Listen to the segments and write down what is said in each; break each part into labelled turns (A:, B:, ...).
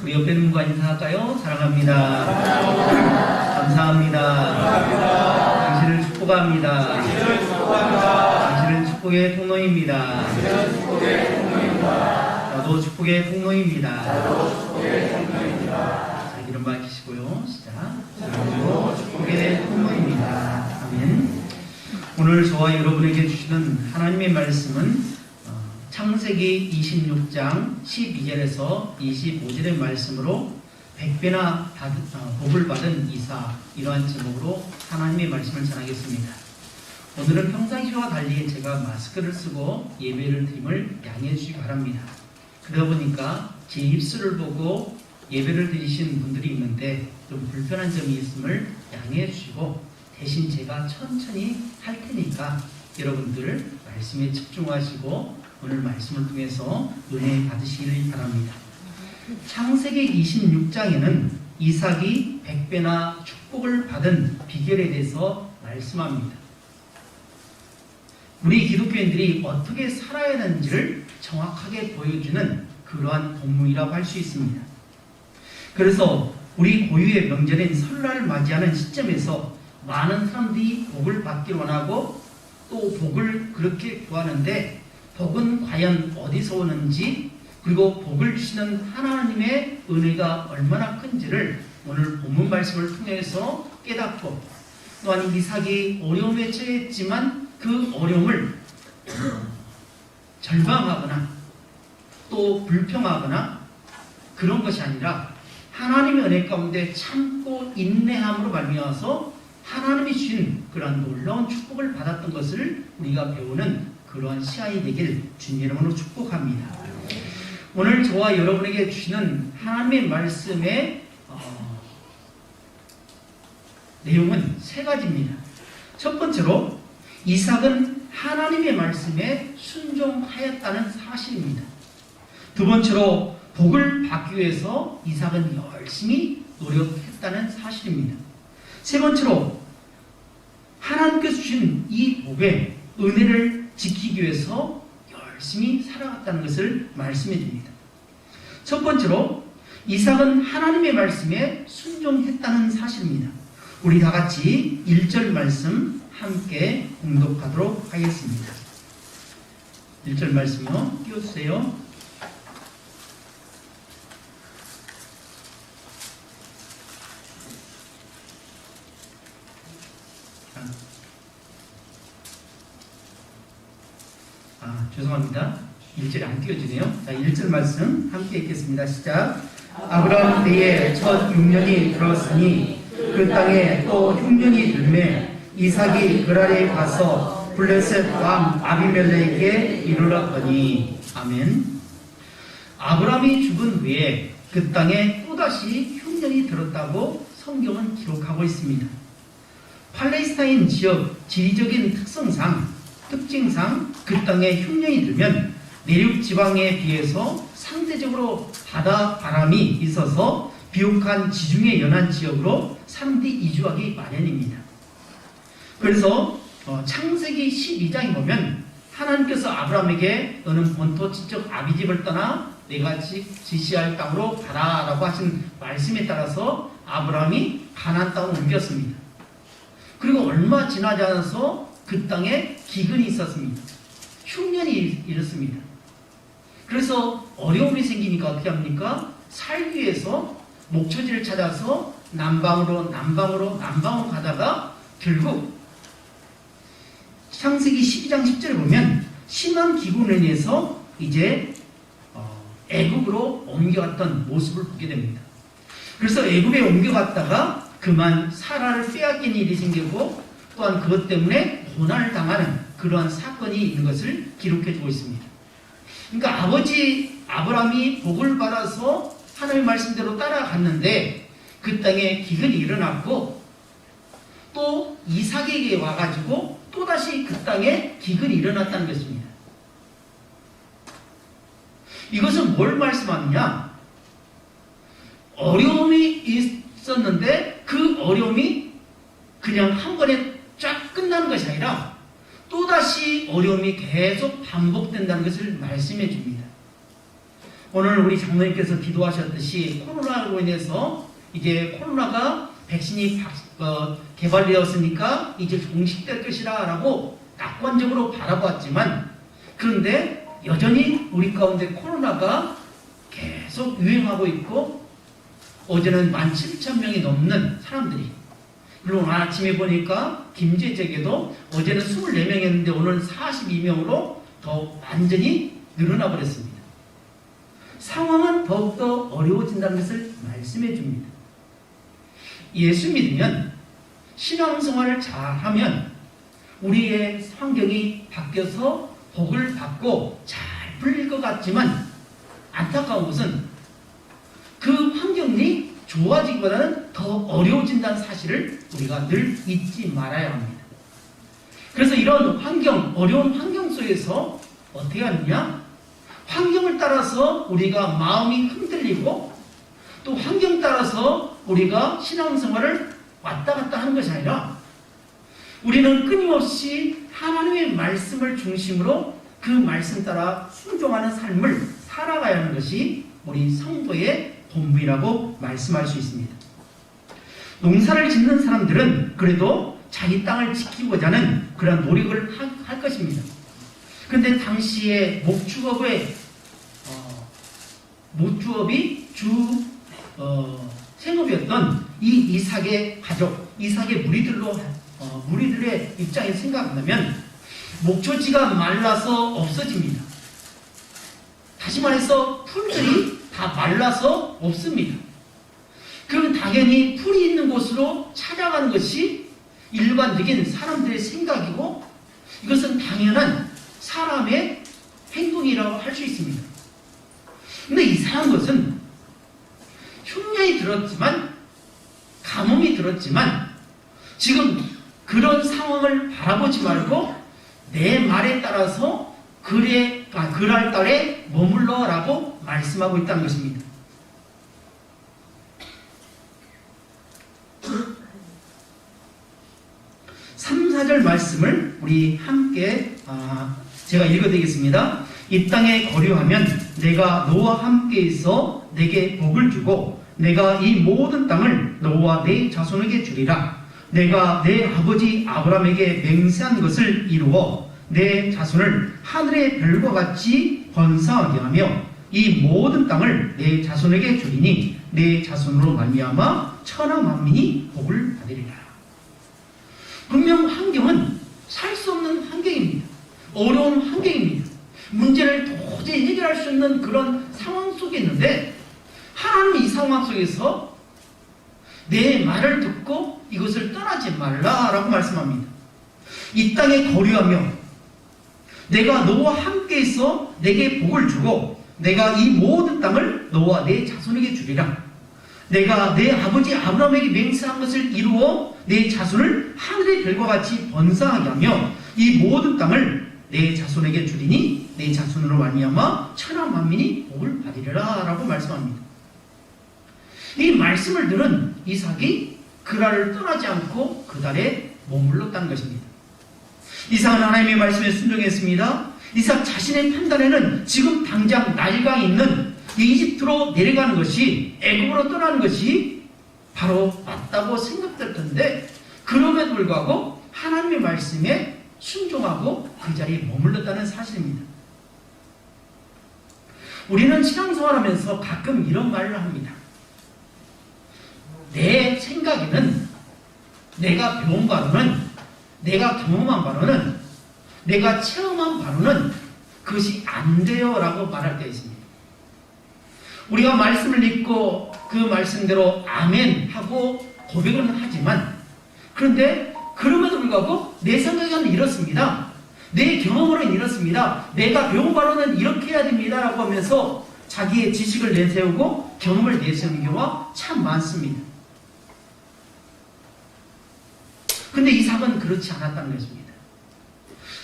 A: 우리 옆에 있는 분과 인사할까요? 사랑합니다. 감사합니다. 당신을 축복합니다. 당신은 축복의 통로입니다. 저도 축복의 통로입니다. 자, 이름 밝히시고요. 시작. 저도 축복의 통로입니다. 아멘. 오늘 저와 여러분에게 주시는 하나님의 말씀은 창세기 26장 12절에서 25절의 말씀으로 100배나 복을 받은 이삭, 이러한 제목으로 하나님의 말씀을 전하겠습니다. 오늘은 평상시와 달리 제가 마스크를 쓰고 예배를 드림을 양해해 주시기 바랍니다. 그러다 보니까 제 입술을 보고 예배를 드리신 분들이 있는데 좀 불편한 점이 있음을 양해해 주시고, 대신 제가 천천히 할 테니까 여러분들 말씀에 집중하시고 오늘 말씀을 통해서 은혜 받으시길 바랍니다. 창세기 26장에는 이삭이 100배나 축복을 받은 비결에 대해서 말씀합니다. 우리 기독교인들이 어떻게 살아야 하는지를 정확하게 보여주는 그러한 본문이라고 할 수 있습니다. 그래서 우리 고유의 명절인 설날을 맞이하는 시점에서 많은 사람들이 복을 받길 원하고 또 복을 그렇게 구하는데, 복은 과연 어디서 오는지, 그리고 복을 주시는 하나님의 은혜가 얼마나 큰지를 오늘 본문 말씀을 통해서 깨닫고, 또한 이삭이 어려움에 처했지만 그 어려움을 절망하거나 또 불평하거나 그런 것이 아니라 하나님의 은혜 가운데 참고 인내함으로 말미암아서 하나님이 주신 그러한 놀라운 축복을 받았던 것을 우리가 배우는 그러한 시간이 되길 주님의 이름으로 축복합니다. 오늘 저와 여러분에게 주시는 하나님의 말씀의 내용은 세 가지입니다. 첫 번째로 이삭은 하나님의 말씀에 순종하였다는 사실입니다. 두 번째로 복을 받기 위해서 이삭은 열심히 노력했다는 사실입니다. 세 번째로 하나님께서 주신 이 복의 은혜를 지키기 위해서 열심히 살아갔다는 것을 말씀해 줍니다. 첫 번째로 이삭은 하나님의 말씀에 순종했다는 사실입니다. 우리 다 같이 1절 말씀 함께 공독하도록 하겠습니다. 1절 말씀요, 띄워주세요. 죄송합니다. 1절이 안 띄워지네요. 자, 1절 말씀 함께 읽겠습니다. 시작. 아브라함 때에 첫 흉년이 들었으니 그 땅에 또 흉년이 들매 이삭이 그랄에 가서 블레셋 왕 아비멜렉에게 이르렀더니. 아멘. 아브라함이 죽은 후에 그 땅에 또다시 흉년이 들었다고 성경은 기록하고 있습니다. 팔레스타인 지역 지리적인 특징상 그 땅에 흉년이 들면 내륙 지방에 비해서 상대적으로 바다 바람이 있어서 비옥한 지중해 연안 지역으로 사람들이 이주하기 마련입니다. 그래서 창세기 12장에 보면 하나님께서 아브라함에게 너는 본토 친척 아비집을 떠나 내가 지시할 땅으로 가라라고 하신 말씀에 따라서 아브라함이 가나안 땅으로 옮겼습니다. 그리고 얼마 지나지 않아서 그 땅에 기근이 있었습니다. 흉년이 일었습니다. 그래서 어려움이 생기니까 어떻게 합니까? 살기 위해서 목초지를 찾아서 남방으로 가다가 결국 창세기 12장 10절에 보면 심한 기근에 인해서 이제 애굽으로 옮겨갔던 모습을 보게 됩니다. 그래서 애굽에 옮겨갔다가 그만 사라를 빼앗긴 일이 생기고 또한 그것 때문에 고난을 당하는 그러한 사건이 있는 것을 기록해주고 있습니다. 그러니까 아버지 아브라함이 복을 받아서 하나님의 말씀대로 따라갔는데 그 땅에 기근이 일어났고 또 이삭에게 와가지고 또다시 그 땅에 기근이 일어났다는 것입니다. 이것은 뭘 말씀하느냐? 어려움이 있었는데 그 어려움이 그냥 한 번에 쫙 끝나는 것이 아니라 또다시 어려움이 계속 반복된다는 것을 말씀해 줍니다. 오늘 우리 장로님께서 기도하셨듯이 코로나로 인해서 이제 코로나가 백신이 개발되었으니까 이제 종식될 것이라 라고 낙관적으로 바라보았지만, 그런데 여전히 우리 가운데 코로나가 계속 유행하고 있고, 어제는 17,000명이 넘는 사람들이, 물론 아침에 보니까 김제적에도 어제는 24명이었는데 오늘은 42명으로 더 완전히 늘어나 버렸습니다. 상황은 더욱더 어려워진다는 것을 말씀해 줍니다. 예수 믿으면, 신앙생활을 잘하면 우리의 환경이 바뀌어서 복을 받고 잘 풀릴 것 같지만, 안타까운 것은 그 환경이 좋아지기보다는 더 어려워진다는 사실을 우리가 늘 잊지 말아야 합니다. 그래서 이런 환경, 어려운 환경 속에서 어떻게 하느냐? 환경을 따라서 우리가 마음이 흔들리고, 또 환경 따라서 우리가 신앙생활을 왔다 갔다 하는 것이 아니라, 우리는 끊임없이 하나님의 말씀을 중심으로 그 말씀 따라 순종하는 삶을 살아가야 하는 것이 우리 성도의 본분이라고 말씀할 수 있습니다. 농사를 짓는 사람들은 그래도 자기 땅을 지키고자 하는 그런 노력을 할 것입니다. 그런데 당시에 목주업이 주 생업이었던 이 이삭의 가족, 이삭의 무리들의 입장에서 생각한다면 목초지가 말라서 없어집니다. 다시 말해서 풀들이 다 말라서 없습니다. 그럼 당연히 풀이 있는 곳으로 찾아가는 것이 일반적인 사람들의 생각이고, 이것은 당연한 사람의 행동이라고 할 수 있습니다. 근데 이상한 것은 흉년이 들었지만, 가뭄이 들었지만, 지금 그런 상황을 바라보지 말고 내 말에 따라서 그날 달에 머물러 라고 말씀하고 있다는 것입니다. 3, 4절 말씀을 우리 함께 제가 읽어드리겠습니다. 이 땅에 거류하면 내가 너와 함께 있어 내게 복을 주고 내가 이 모든 땅을 너와 내 자손에게 주리라. 내가 내 아버지 아브라함에게 맹세한 것을 이루어 내 자손을 하늘의 별과 같이 번성하게 하며 이 모든 땅을 내 자손에게 주리니 내 자손으로 말미암아 천하 만민이 복을 받으리라. 분명 환경은 살 수 없는 환경입니다. 어려운 환경입니다. 문제를 도저히 해결할 수 없는 그런 상황 속에 있는데, 하나님은 이 상황 속에서 내 말을 듣고 이것을 떠나지 말라라고 말씀합니다. 이 땅에 거류하며 내가 너와 함께 있어 내게 복을 주고 내가 이 모든 땅을 너와 내 자손에게 주리라. 내가 내 아버지 아브라함에게 맹세한 것을 이루어 내 자손을 하늘의 별과 같이 번성하게 하며 이 모든 땅을 내 자손에게 주리니 내 자손으로 말미암아 천하 만민이 복을 받으리라 라고 말씀합니다. 이 말씀을 들은 이삭이 그랄을 떠나지 않고 그달에 머물렀다는 것입니다. 이삭은 하나님의 말씀에 순종했습니다. 이삭 자신의 판단에는 지금 당장 나일강에 있는 이집트로 내려가는 것이, 애굽으로 떠나는 것이 바로 맞다고 생각될 텐데, 그럼에도 불구하고 하나님의 말씀에 순종하고 그 자리에 머물렀다는 사실입니다. 우리는 신앙생활하면서 가끔 이런 말을 합니다. 내 생각에는, 내가 배운 바로는, 내가 경험한 바로는, 내가 체험한 바로는 그것이 안 돼요 라고 말할 때가 있습니다. 우리가 말씀을 읽고 그 말씀대로 아멘 하고 고백은 하지만, 그런데 그럼에도 불구하고 내 생각은 이렇습니다. 내 경험으로는 이렇습니다. 내가 배운 바로는 이렇게 해야 됩니다 라고 하면서 자기의 지식을 내세우고 경험을 내세우는 경우가 참 많습니다. 근데 이삭은 그렇지 않았다는 것입니다.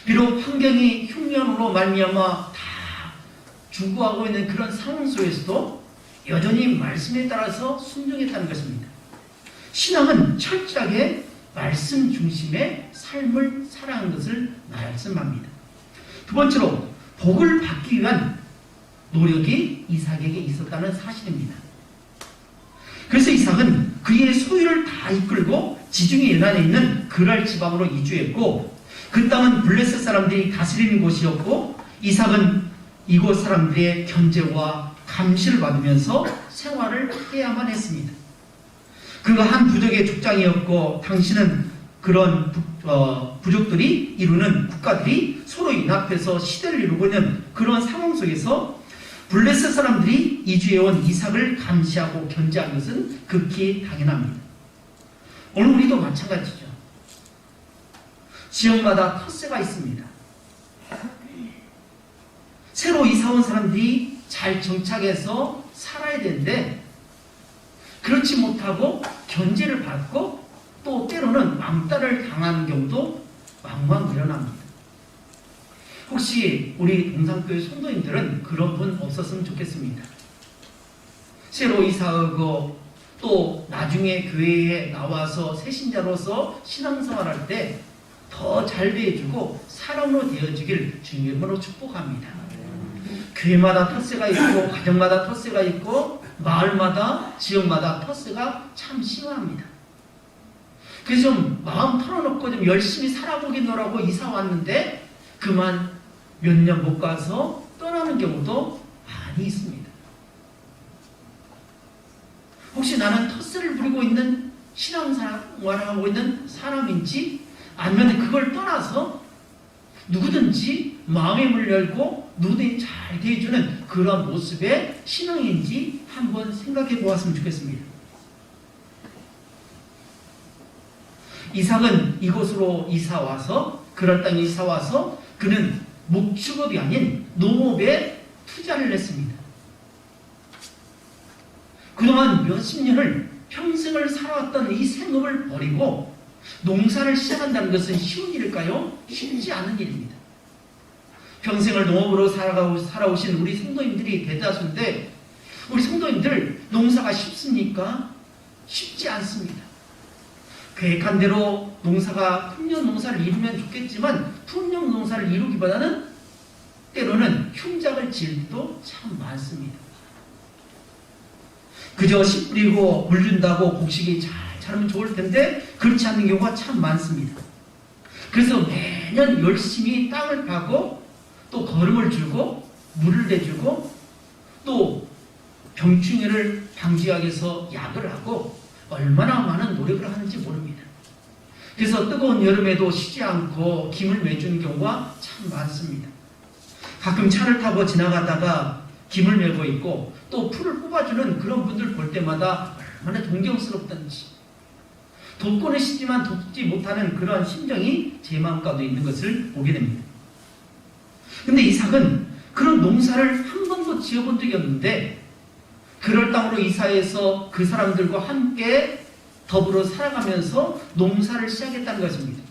A: 비록 환경이 흉년으로 말미암아 다 주구하고 있는 그런 상황 속에서도 여전히 말씀에 따라서 순종했다는 것입니다. 신앙은 철저하게 말씀 중심의 삶을 살아가는 것을 말씀합니다. 두 번째로 복을 받기 위한 노력이 이삭에게 있었다는 사실입니다. 그래서 이삭은 그의 소유를 다 이끌고 지중해 연안에 있는 그랄 지방으로 이주했고, 그 땅은 블레셋 사람들이 다스리는 곳이었고, 이삭은 이곳 사람들의 견제와 감시를 받으면서 생활을 해야만 했습니다. 그가 한 부족의 족장이었고, 당시는 그런 부족들이 이루는 국가들이 서로 연합해서 시대를 이루고 있는 그런 상황 속에서 블레셋 사람들이 이주해온 이삭을 감시하고 견제하는 것은 극히 당연합니다. 오늘 우리도 마찬가지죠. 지역마다 텃세가 있습니다. 새로 이사온 사람들이 잘 정착해서 살아야 되는데 그렇지 못하고 견제를 받고 또 때로는 왕따를 당하는 경우도 왕왕 일어납니다. 혹시 우리 동산교회 성도님들은 그런 분 없었으면 좋겠습니다. 새로 이사하고 또 나중에 교회에 나와서 새신자로서 신앙생활할 때 더 잘 대해주고 사람으로 되어주길 주님으로 축복합니다. 교회마다 텃세가 있고 가정마다 텃세가 있고 마을마다 지역마다 텃세가 참 심합니다. 그래서 좀 마음 털어놓고 좀 열심히 살아보겠노라고 이사 왔는데 그만 몇 년 못 가서 떠나는 경우도 많이 있습니다. 혹시 나는 텃세를 부리고 있는 신앙생활을 하고 있는 사람인지 아니면 그걸 떠나서 누구든지 마음의 문을 열고 누구든지 잘 대해주는 그런 모습의 신앙인지 한번 생각해 보았으면 좋겠습니다. 이삭은 이곳으로 이사와서 그럴 땅에 이사와서 그는 목축업이 아닌 농업에 투자를 했습니다. 그동안 몇십 년을 평생을 살아왔던 이 생업을 버리고 농사를 시작한다는 것은 쉬운 일일까요? 쉽지 않은 일입니다. 평생을 농업으로 살아오신 우리 성도님들이 대다수인데 우리 성도님들 농사가 쉽습니까? 쉽지 않습니다. 계획한 대로 풍년 농사를 이루면 좋겠지만 풍년 농사를 이루기보다는 때로는 흉작을 지을 때도 참 많습니다. 그저 씨 뿌리고 물 준다고 곡식이 잘 자라면 좋을 텐데 그렇지 않는 경우가 참 많습니다. 그래서 매년 열심히 땅을 파고 또 거름을 주고 물을 대주고 또 병충해를 방지하기 위해서 약을 하고 얼마나 많은 노력을 하는지 모릅니다. 그래서 뜨거운 여름에도 쉬지 않고 김을 매주는 경우가 참 많습니다. 가끔 차를 타고 지나가다가 김을 메고 있고 또 풀을 뽑아주는 그런 분들 볼 때마다 얼마나 존경스럽던지 돕고는 싶지만 돕지 못하는 그러한 심정이 제 마음 가운데 있는 것을 보게 됩니다. 근데 이삭은 그런 농사를 한 번도 지어본 적이 없는데 그럴 땅으로 이사해서 그 사람들과 함께 더불어 살아가면서 농사를 시작했다는 것입니다.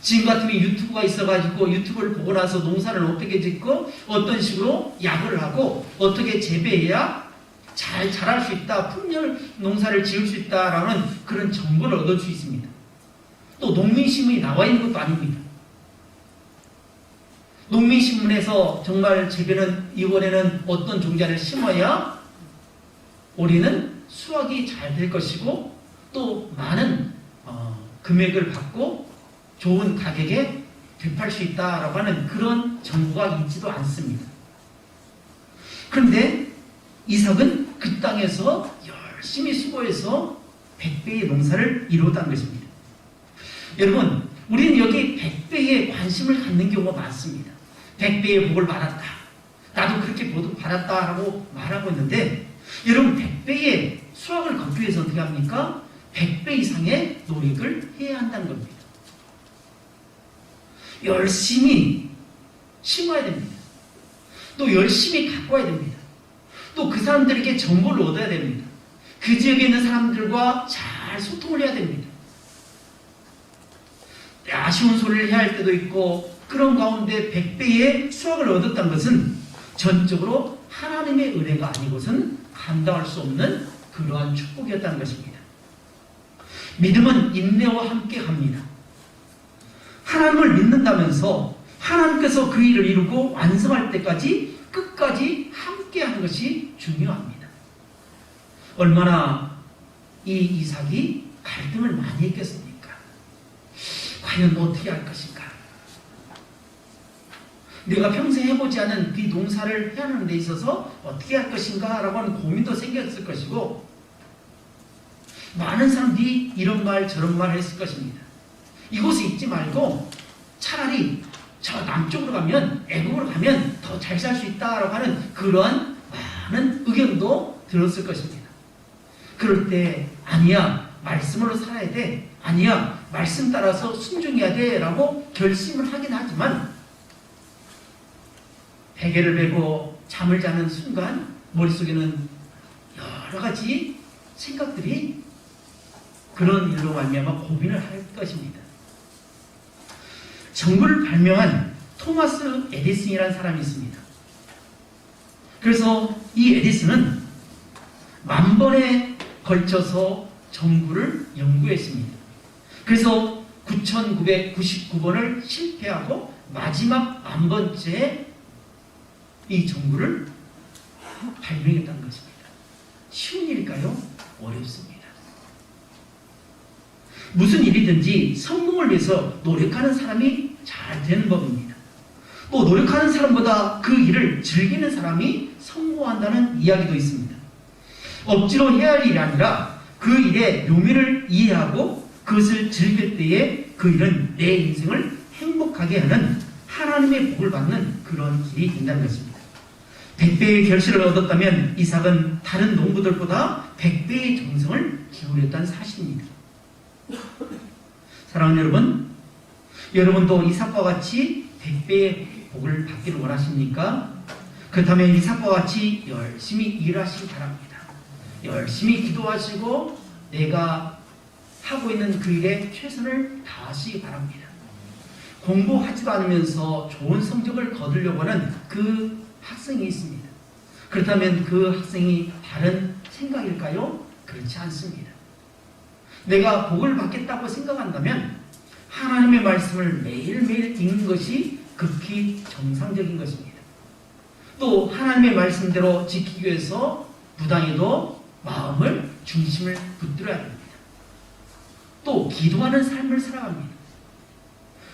A: 지금 같으면 유튜브가 있어가지고 유튜브를 보고 나서 농사를 어떻게 짓고 어떤 식으로 약을 하고 어떻게 재배해야 잘 자랄 수 있다, 풍년 농사를 지을 수 있다라는 그런 정보를 얻을 수 있습니다. 또 농민신문이 나와 있는 것도 아닙니다. 농민신문에서 정말 재배는 이번에는 어떤 종자를 심어야 올해는 수확이 잘 될 것이고 또 많은 금액을 받고 좋은 가격에 되팔 수 있다라고 하는 그런 정보가 있지도 않습니다. 그런데 이삭은 그 땅에서 열심히 수고해서 100배의 농사를 이루었다는 것입니다. 여러분, 우리는 여기 100배의 관심을 갖는 경우가 많습니다. 100배의 복을 받았다. 나도 그렇게 받았다라고 말하고 있는데 여러분 100배의 수확을 거두기 위해서 어떻게 합니까? 100배 이상의 노력을 해야 한다는 겁니다. 열심히 심어야 됩니다. 또 열심히 가꿔야 됩니다. 또 그 사람들에게 정보를 얻어야 됩니다. 그 지역에 있는 사람들과 잘 소통을 해야 됩니다. 아쉬운 소리를 해야 할 때도 있고 그런 가운데 100배의 수확을 얻었다는 것은 전적으로 하나님의 은혜가 아니고선 감당할 수 없는 그러한 축복이었다는 것입니다. 믿음은 인내와 함께 갑니다. 하나님을 믿는다면서 하나님께서 그 일을 이루고 완성할 때까지 끝까지 함께하는 것이 중요합니다. 얼마나 이 이삭이 갈등을 많이 했겠습니까? 과연 어떻게 할 것인가? 내가 평생 해보지 않은 그 농사를 해하는 데 있어서 어떻게 할 것인가 라고 하는 고민도 생겼을 것이고, 많은 사람들이 이런 말 저런 말을 했을 것입니다. 이곳에 있지 말고 차라리 저 남쪽으로 가면, 애국으로 가면 더 잘 살 수 있다라고 하는 그러한 많은 의견도 들었을 것입니다. 그럴 때 아니야, 말씀으로 살아야 돼, 아니야, 말씀 따라서 순종해야 돼 라고 결심을 하긴 하지만, 베개를 베고 잠을 자는 순간 머릿속에는 여러 가지 생각들이 그런 일로 말미암아 고민을 할 것입니다. 전구를 발명한 토마스 에디슨이라는 사람이 있습니다. 그래서 이 에디슨은 1000번에 걸쳐서 전구를 연구했습니다. 그래서 9999번을 실패하고 마지막 1000번째에 이 전구를 발명했다는 것입니다. 쉬운 일일까요? 어렵습니다. 무슨 일이든지 성공을 위해서 노력하는 사람이 잘 되는 법입니다. 또 노력하는 사람보다 그 일을 즐기는 사람이 성공한다는 이야기도 있습니다. 억지로 해야 할 일이 아니라 그 일의 묘미를 이해하고 그것을 즐길 때에 그 일은 내 인생을 행복하게 하는 하나님의 복을 받는 그런 길이 된다는 것입니다. 100배의 결실을 얻었다면 이삭은 다른 농부들보다 100배의 정성을 기울였다는 사실입니다. 사랑하는 여러분, 여러분도 이삭과 같이 100배의 복을 받기를 원하십니까? 그렇다면 이삭과 같이 열심히 일하시기 바랍니다. 열심히 기도하시고 내가 하고 있는 그 일에 최선을 다하시기 바랍니다. 공부하지도 않으면서 좋은 성적을 거두려고 하는 그 학생이 있습니다. 그렇다면 그 학생이 바른 생각일까요? 그렇지 않습니다. 내가 복을 받겠다고 생각한다면 하나님의 말씀을 매일매일 읽는 것이 극히 정상적인 것입니다. 또 하나님의 말씀대로 지키기 위해서 무당해도 마음을, 중심을 붙들어야 됩니다. 또 기도하는 삶을 살아갑니다.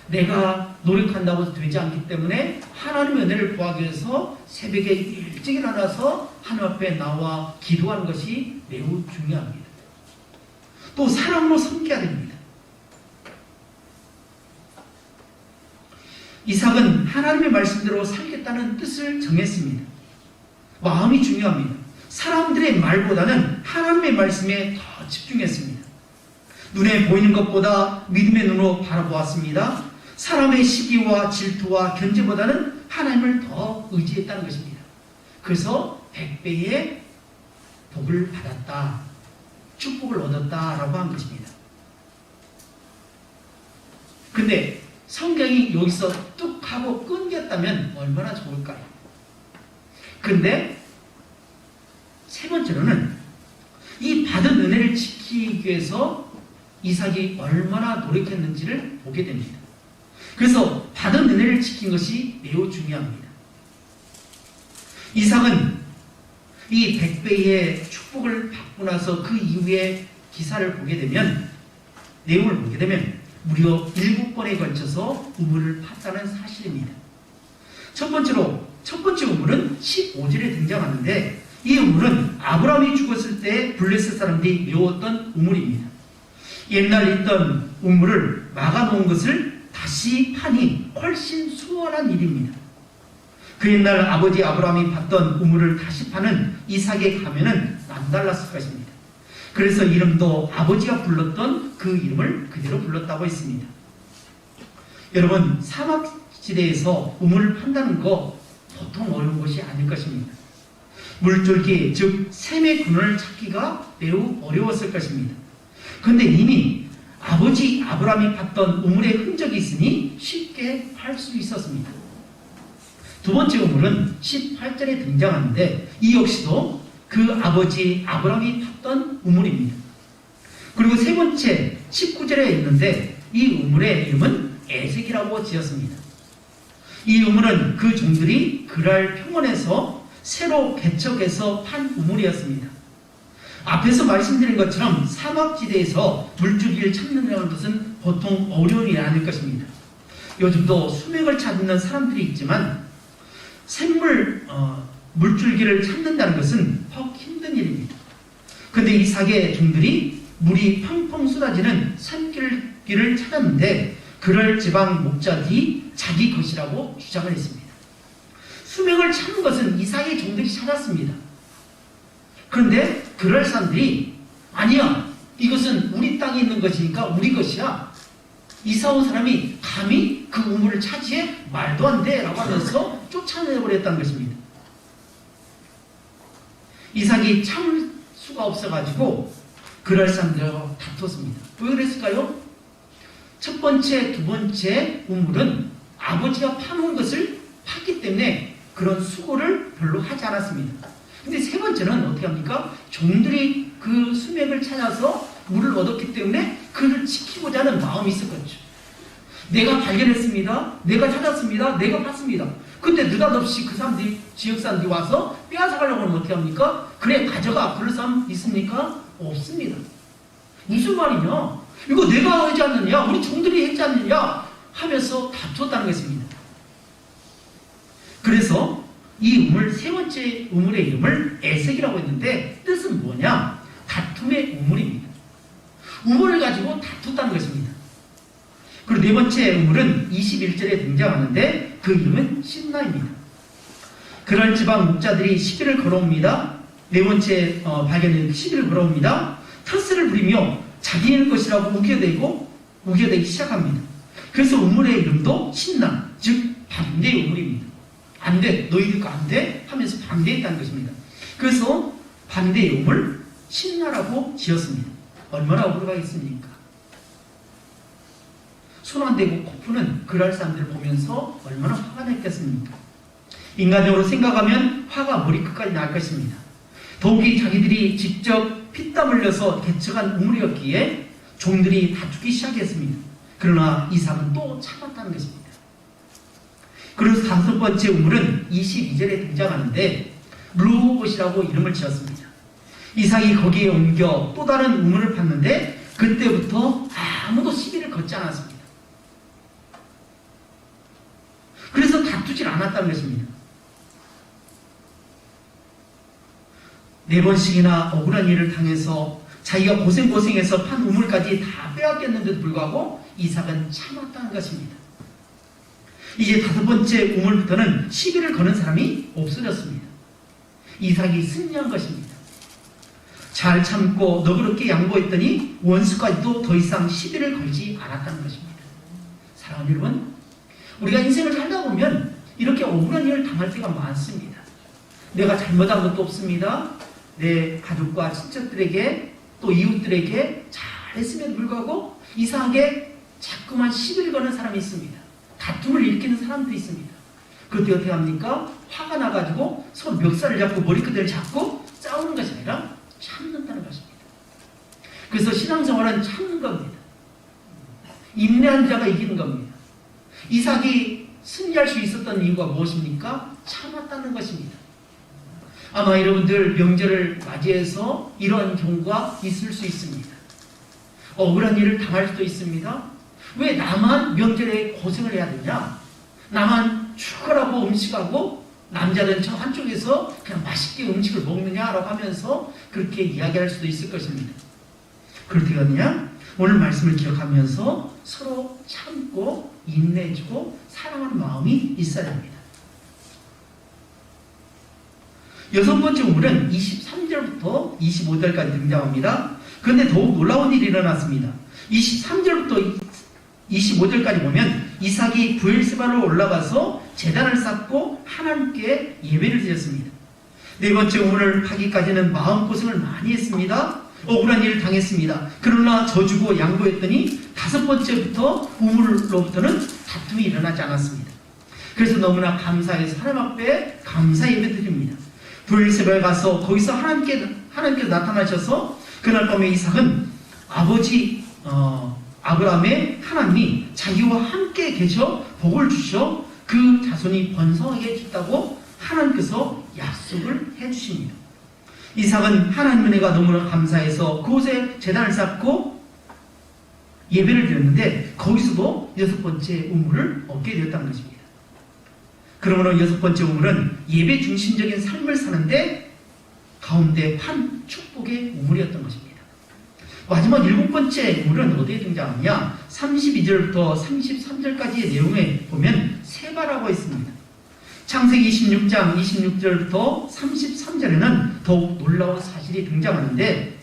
A: 내가 노력한다고 되지 않기 때문에 하나님의 은혜를 구하기 위해서 새벽에 일찍 일어나서 하나님 앞에 나와 기도하는 것이 매우 중요합니다. 또 사랑으로 섬겨야 됩니다. 이삭은 하나님의 말씀대로 살겠다는 뜻을 정했습니다. 마음이 중요합니다. 사람들의 말보다는 하나님의 말씀에 더 집중했습니다. 눈에 보이는 것보다 믿음의 눈으로 바라보았습니다. 사람의 시기와 질투와 견제보다는 하나님을 더 의지했다는 것입니다. 그래서 100배의 복을 받았다, 축복을 얻었다라고 한 것입니다. 근데 성경이 여기서 뚝 하고 끊겼다면 얼마나 좋을까요? 근데 세 번째로는 이 받은 은혜를 지키기 위해서 이삭이 얼마나 노력했는지를 보게 됩니다. 그래서 받은 은혜를 지킨 것이 매우 중요합니다. 이삭은 이 100배의 축복을 받고 나서 그 이후에 기사를 보게 되면, 내용을 보게 되면 무려 7번에 걸쳐서 우물을 팠다는 사실입니다. 첫 번째 우물은 15절에 등장하는데, 이 우물은 아브라함이 죽었을 때 블레셋 사람들이 메웠던 우물입니다. 옛날 있던 우물을 막아놓은 것을 다시 파니 훨씬 수월한 일입니다. 그 옛날 아버지 아브라함이 팠던 우물을 다시 파는 이삭의 가면은 남달랐을 것입니다. 그래서 이름도 아버지가 불렀던 그 이름을 그대로 불렀다고 했습니다. 여러분, 사막지대에서 우물을 판다는 거 보통 어려운 것이 아닐 것입니다. 물줄기, 즉 샘의 근원을 찾기가 매우 어려웠을 것입니다. 그런데 이미 아버지 아브라함이 팠던 우물의 흔적이 있으니 쉽게 팔 수 있었습니다. 두 번째 우물은 18절에 등장하는데, 이 역시도 그 아버지 아브라함이 팠던 우물입니다. 그리고 세 번째 19절에 있는데, 이 우물의 이름은 에색이라고 지었습니다. 이 우물은 그 종들이 그랄 평원에서 새로 개척해서 판 우물이었습니다. 앞에서 말씀드린 것처럼 사막지대에서 물줄기를 찾는다는 것은 보통 어려운 일이 아닐 것입니다. 요즘도 수맥을 찾는 사람들이 있지만 샘물 물줄기를 찾는다는 것은 더 힘든 일입니다. 그런데 이삭의 종들이 물이 펑펑 쏟아지는 샘길을 찾았는데 그럴 지방 목자들이 자기 것이라고 주장을 했습니다. 수맥을 찾는 것은 이삭의 종들이 찾았습니다. 그런데 그럴 사람들이 아니야, 이것은 우리 땅에 있는 것이니까 우리 것이야. 이사 온 사람이 감히 그 우물을 차지해? 말도 안 돼 라고 하면서 쫓아내버렸다는 것입니다. 이삭이 참을 수가 없어가지고 그럴 사람들하고 다퉜습니다. 왜 그랬을까요? 첫 번째, 두 번째 우물은 아버지가 파놓은 것을 팠기 때문에 그런 수고를 별로 하지 않았습니다. 근데 세 번째는 어떻게 합니까? 종들이 그 수맥을 찾아서 물을 얻었기 때문에 그를 지키고자 하는 마음이 있었겠죠. 내가 발견했습니다. 내가 찾았습니다. 내가 팠습니다. 근데 느닷없이 그 사람들이, 지역 사람들이 와서 빼앗아가려고 하면 어떻게 합니까? 그래, 가져가. 그럴 사람 있습니까? 없습니다. 무슨 말이냐? 이거 내가 하지 않느냐? 우리 종들이 했지 않느냐? 하면서 다투었다는 것입니다. 그래서 이 우물, 세 번째 우물의 이름을 에색이라고 했는데 뜻은 뭐냐? 다툼의 우물입니다. 우물을 가지고 다퉜다는 것입니다. 그리고 네 번째 우물은 21절에 등장하는데 그 이름은 신나입니다. 그럴 지방 목자들이 시비를 걸어옵니다. 네 번째 발견은 시비를 걸어옵니다. 텃세를 부리며 자기의 것이라고 우겨대기 시작합니다. 그래서 우물의 이름도 신나, 즉 반대의 우물입니다. 안 돼, 너희들 거 안 돼? 하면서 반대했다는 것입니다. 그래서 반대의 우물 신나라고 지었습니다. 얼마나 억울하겠습니까? 손 안 대고 코 푸는 그럴 사람들을 보면서 얼마나 화가 났겠습니까? 인간적으로 생각하면 화가 머리끝까지 날 것입니다. 더욱이 자기들이 직접 피땀 흘려서 개척한 우물이었기에 종들이 다투기 시작했습니다. 그러나 이삭은 또 참았다는 것입니다. 그리고 다섯 번째 우물은 22절에 등장하는데 르호봇이라고 이름을 지었습니다. 이삭이 거기에 옮겨 또 다른 우물을 팠는데 그때부터 아무도 시비를 걷지 않았습니다. 그래서 다투질 않았다는 것입니다. 네 번씩이나 억울한 일을 당해서 자기가 고생해서 판 우물까지 다 빼앗겼는데도 불구하고 이삭은 참았다는 것입니다. 이제 다섯 번째 우물부터는 시비를 거는 사람이 없어졌습니다. 이삭이 승리한 것입니다. 잘 참고 너그럽게 양보했더니 원수까지도 더 이상 시비를 걸지 않았다는 것입니다. 사랑하는 여러분, 우리가 인생을 살다 보면 이렇게 억울한 일을 당할 때가 많습니다. 내가 잘못한 것도 없습니다. 내 가족과 친척들에게 또 이웃들에게 잘했음에도 불구하고 이상하게 자꾸만 시비를 거는 사람이 있습니다. 다툼을 일으키는 사람들이 있습니다. 그때 어떻게 합니까? 화가 나가지고 서로 멱살을 잡고 머리끝을 잡고 싸우는 것이 아니라 참는다는 것입니다. 그래서 신앙생활은 참는 겁니다. 인내한 자가 이기는 겁니다. 이삭이 승리할 수 있었던 이유가 무엇입니까? 참았다는 것입니다. 아마 여러분들 명절을 맞이해서 이런 경우가 있을 수 있습니다. 억울한 일을 당할 수도 있습니다. 왜 나만 명절에 고생을 해야 되냐? 나만 축하라고 음식하고 남자는 저 한쪽에서 그냥 맛있게 음식을 먹느냐라고 하면서 그렇게 이야기할 수도 있을 것입니다. 그럴 때가 아니냐? 오늘 말씀을 기억하면서 서로 참고 인내해주고 사랑하는 마음이 있어야 합니다. 여섯 번째 우물은 23절부터 25절까지 등장합니다. 그런데 더욱 놀라운 일이 일어났습니다. 23절부터 25절까지 보면 이삭이 브엘세바로 올라가서 제단을 쌓고 하나님께 예배를 드렸습니다. 네 번째 우물을 파기까지는 마음고생을 많이 했습니다. 억울한 일을 당했습니다. 그러나 져주고 양보했더니 다섯 번째부터 우물로부터는 다툼이 일어나지 않았습니다. 그래서 너무나 감사해서 하나님 앞에 감사 예배 드립니다. 브엘세바에 가서 거기서 하나님께서 나타나셔서 그날 밤에 이삭은 아버지 아브라함의 하나님이 자기와 함께 계셔 복을 주셔 그 자손이 번성하게 해준다고 하나님께서 약속을 해주십니다. 이삭은 하나님 은혜가 너무나 감사해서 그곳에 제단을 쌓고 예배를 드렸는데 거기서도 6번째 우물을 얻게 되었다는 것입니다. 그러므로 6번째 우물은 예배 중심적인 삶을 사는데 가운데 판 축복의 우물이었던 것입니다. 마지막 7번째 우물은 어디에 등장하느냐? 32절부터 33절까지의 내용에 보면 세바라고 있습니다. 창세기 26장 26절부터 33절에는 더욱 놀라운 사실이 등장하는데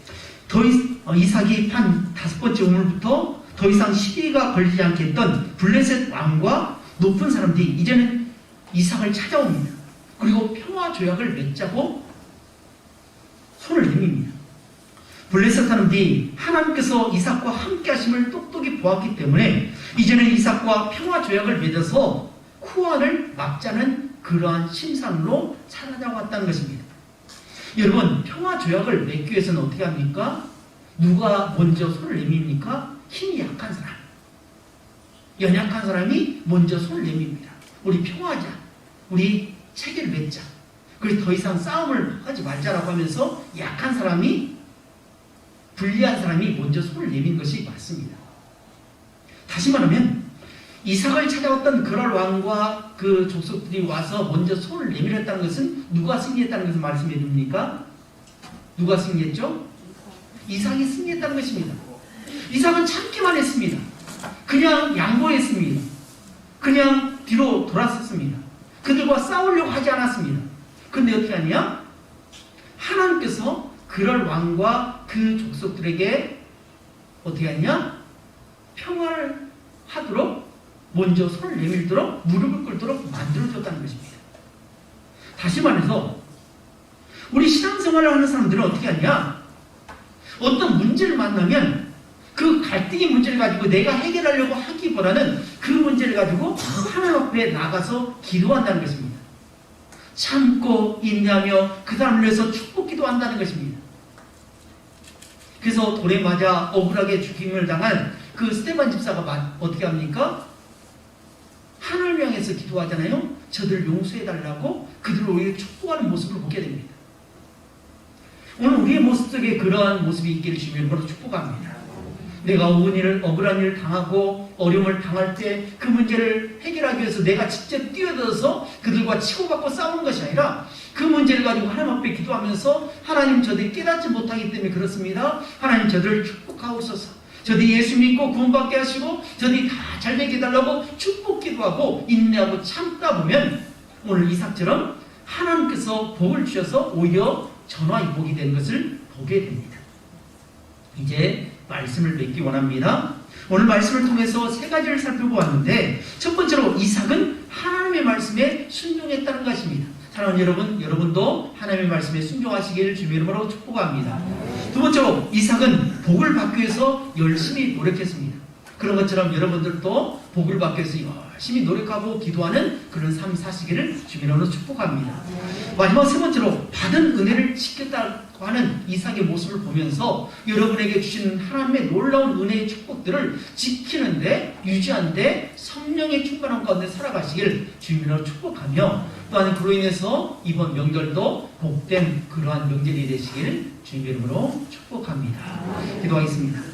A: 이삭이 판 5번째 우물부터 더 이상 시비가 걸리지 않게 했던 블레셋 왕과 높은 사람들이 이제는 이삭을 찾아옵니다. 그리고 평화 조약을 맺자고 손을 내밉니다. 블레셋 사람들이 하나님께서 이삭과 함께 하심을 똑똑히 보았기 때문에 이제는 이삭과 평화 조약을 맺어서 후환을 막자는 그러한 심산으로 살아나왔다는 것입니다. 여러분, 평화 조약을 맺기 위해서는 어떻게 합니까? 누가 먼저 손을 내밉니까? 힘이 약한 사람, 연약한 사람이 먼저 손을 내밉니다. 우리 평화하자, 우리 체계를 맺자, 그래서 더 이상 싸움을 하지 말자라고 하면서 약한 사람이, 불리한 사람이 먼저 손을 내민 것이 맞습니다. 다시 말하면 이삭을 찾아왔던 그랄 왕과 그 족속들이 와서 먼저 손을 내밀었다는 것은 누가 승리했다는 것을 말씀해 줍니까? 누가 승리했죠? 이삭이 승리했다는 것입니다. 이삭은 참기만 했습니다. 그냥 양보했습니다. 그냥 뒤로 돌았었습니다. 그들과 싸우려고 하지 않았습니다. 근데 어떻게 하냐? 하나님께서 그랄 왕과 그 족속들에게 어떻게 하냐? 평화를 하도록 먼저 손을 내밀도록 무릎을 꿇도록 만들어줬다는 것입니다. 다시 말해서 우리 신앙생활을 하는 사람들은 어떻게 하냐? 어떤 문제를 만나면 그 갈등의 문제를 가지고 내가 해결하려고 하기보다는 그 문제를 가지고 하나님 앞에 나가서 기도한다는 것입니다. 참고 인내하며 그 사람을 위해서 축복 기도한다는 것입니다. 그래서 돌에 맞아 억울하게 죽임을 당한 그 스데반 집사가 어떻게 합니까? 하나님을 향해서 기도하잖아요. 저들을 용서해달라고 그들을 오히려 축복하는 모습을 보게 됩니다. 오늘 우리의 모습 속에 그러한 모습이 있기를 주님의 이름으로 축복합니다. 내가 억울한 일을 당하고 어려움을 당할 때 그 문제를 해결하기 위해서 내가 직접 뛰어들어서 그들과 치고받고 싸우는 것이 아니라 그 문제를 가지고 하나님 앞에 기도하면서 하나님, 저들이 깨닫지 못하기 때문에 그렇습니다. 하나님, 저들을 축복하옵소서. 저들이 예수 믿고 구원받게 하시고 저들이 다 잘 되게 해달라고 축복 기도하고 인내하고 참다 보면 오늘 이삭처럼 하나님께서 복을 주셔서 오히려 전화위복이 된 것을 보게 됩니다. 이제 말씀을 맺기 원합니다. 오늘 말씀을 통해서 세 가지를 살펴보았는데 첫 번째로 이삭은 하나님의 말씀에 순종했다는 것입니다. 사랑하는 여러분, 여러분도 하나님의 말씀에 순종하시기를 주님의 이름으로 축복합니다. 두 번째로 이삭은 복을 받기 위해서 열심히 노력했습니다. 그런 것처럼 여러분들도 복을 받기 위해서 열심히 노력하고 기도하는 그런 삶 사시기를 주님의 이름으로 축복합니다. 마지막 세 번째로 받은 은혜를 지켰다고 하는 이삭의 모습을 보면서 여러분에게 주시는 하나님의 놀라운 은혜의 축복들을 지키는데, 유지하는데 성령의 충만함 가운데 살아가시길 주님의 이름으로 축복하며, 또한 그로 인해서 이번 명절도 복된 그러한 명절이 되시기를 주님의 이름으로 축복합니다. 기도하겠습니다.